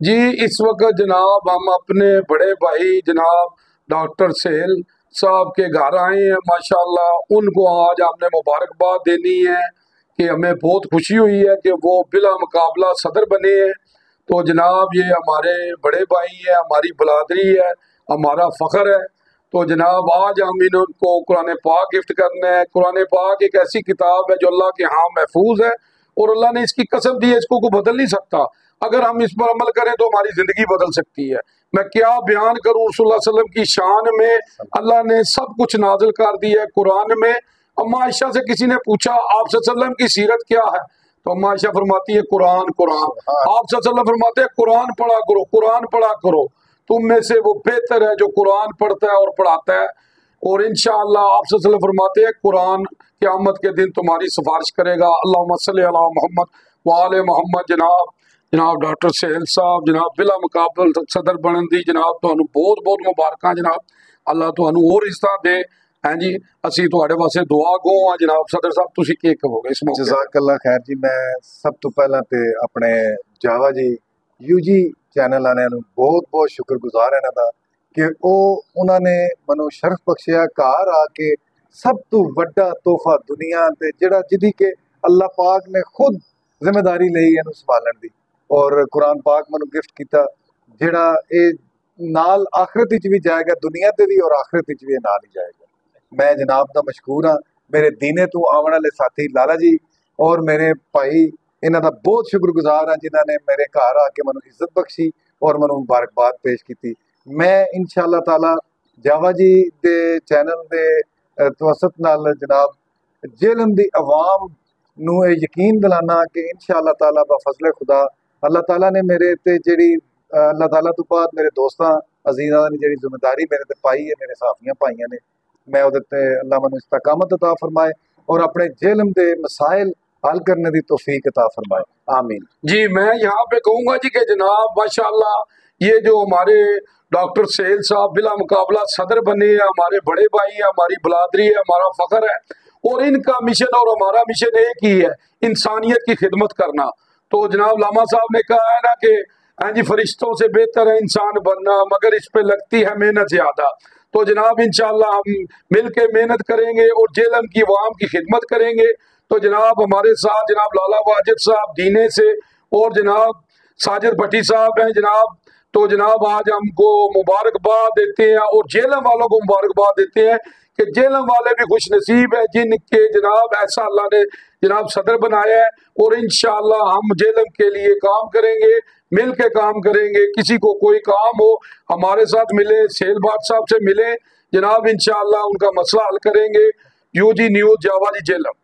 جی اس وقت جناب ہم اپنے بڑے بھائی جناب ڈاکٹر سہیل صاحب کے گھر آئے ہیں ماشاءاللہ. ان کو آج ہم نے مبارکباد دینی ہے کہ ہمیں بہت خوشی ہوئی ہے کہ وہ بلا مقابلہ صدر بنے ہیں. تو جناب یہ ہمارے بڑے بھائی ہیں، ہماری برادری ہے، ہمارا فخر ہے. تو جناب آج ہم ان کو قرآن پاک گفٹ کرنا ہے. قرآن پاک ایک ایسی کتاب ہے جو اللہ کے ہاں محفوظ ہے، اور اللہ نے اس کی قسم دی ہے، اس کو کوئی بدل نہیں سکتا. اگر ہم اس پر عمل کریں تو ہماری زندگی بدل سکتی ہے. میں کیا بیان کروں رسول اللہ صلی اللہ علیہ وسلم کی شان میں. اللہ نے سب کچھ نازل کر دیا ہے قرآن میں. اما عائشہ سے کسی نے پوچھا آپ صلی اللہ علیہ وسلم کی سیرت کیا ہے، تو اما عائشہ فرماتی ہے قرآن قرآن. آپ صلی اللہ علیہ وسلم فرماتے ہیں قرآن پڑھا کرو، قرآن پڑھا کرو. تم میں سے وہ بہتر ہے جو قرآن پڑھتا ہے اور پڑھاتا ہے. اور انشاءاللہ آپ صلی اللہ علیہ وسلم فرماتے ہیں قرآن قیامت کے دن تمہاری سفارش کرے گا. اللہم صلی علی محمد وآل محمد. جناب ڈاکٹر سہیل صاحب جناب بلا مقابل صدر بنن دی جناب تانوں بہت بہت مبارکاں جناب. اللہ تانوں اور عزت دے. ہاں جی اسی تواڈے واسطے دعا گو ہاں جناب. صدر صاحب تسی کی کہو گے اس موقع؟ جزاک اللہ خیر جی. میں سب تو پہلا تے اپنے جاوا جی یو جی چینل والے نوں بہت بہت شکر گزار ہے دا کہ انہوں نے منو شرف بخشیا گھر آ کے سب تو وڈا تحفہ دنیا تے جڑا جدی کہ اللہ پاک نے خود ذمہ داری لئی اینو سنبھالن دی، اور قرآن پاک منو گفٹ کیتا جڑا اے نال آخرت وچ بھی جائے گا، دنیا تے بھی اور آخرت وچ بھی نال ہی جائے گا. میں جناب دا مشکور ہاں. میرے دینے تو آون والے ساتھی لالا جی اور میرے بھائی انہاں دا بہت شکر گزار ہاں جنہاں نے میرے گھر آ کے منو عزت بخشی اور منو مبارکباد پیش کیتی. میں انشاءاللہ تعالی جاوا جی دے چینل دے توسط نال جناب جیلم دی عوام نو یقین دلانا کہ انشاءاللہ تعالی بفضل خدا اللہ تعالیٰ نے میرے تے جڑی اللہ تعالیٰ تو بعد میرے دوستاں عزیزاں نے جڑی ذمہ داری میرے تے پائی ہے، میرے ساتھیاں پائیاں نے، میں وہ اللہ منو استقامت عطا فرمائے اور اپنے جہلم دے مسائل حل کرنے دی توفیق عطا فرمائے. آمین. جی میں یہاں پہ کہوں گا جی کہ جناب ماشاءاللہ یہ جو ہمارے ڈاکٹر سہیل صاحب بلا مقابلہ صدر بنے ہیں، ہمارے بڑے بھائی ہیں، ہماری برادری ہے، ہمارا فخر ہے. اور ان کا مشن اور ہمارا مشن ایک ہی ہے، انسانیت کی خدمت کرنا. تو جناب لاما صاحب نے کہا ہے نا کہ ہاں جی فرشتوں سے بہتر ہے انسان بننا مگر اس پہ لگتی ہے محنت زیادہ. تو جناب انشاءاللہ ہم مل کے محنت کریں گے اور جیلم کی عوام کی خدمت کریں گے. تو جناب ہمارے ساتھ جناب لالا واجد صاحب دینے سے اور جناب ساجد بھٹی صاحب ہیں جناب. تو جناب آج ہم کو مبارکباد دیتے ہیں اور جیلم والوں کو مبارکباد دیتے ہیں کہ جیلم والے بھی خوش نصیب ہیں جن کے جناب ایسا اللہ نے جناب صدر بنایا ہے. اور انشاءاللہ ہم جیلم کے لیے کام کریں گے، مل کے کام کریں گے. کسی کو کوئی کام ہو ہمارے ساتھ ملے، سہیل بھٹ صاحب سے ملے جناب، انشاءاللہ ان کا مسئلہ حل کریں گے. یو جی نیوز جاوا جی جیلم.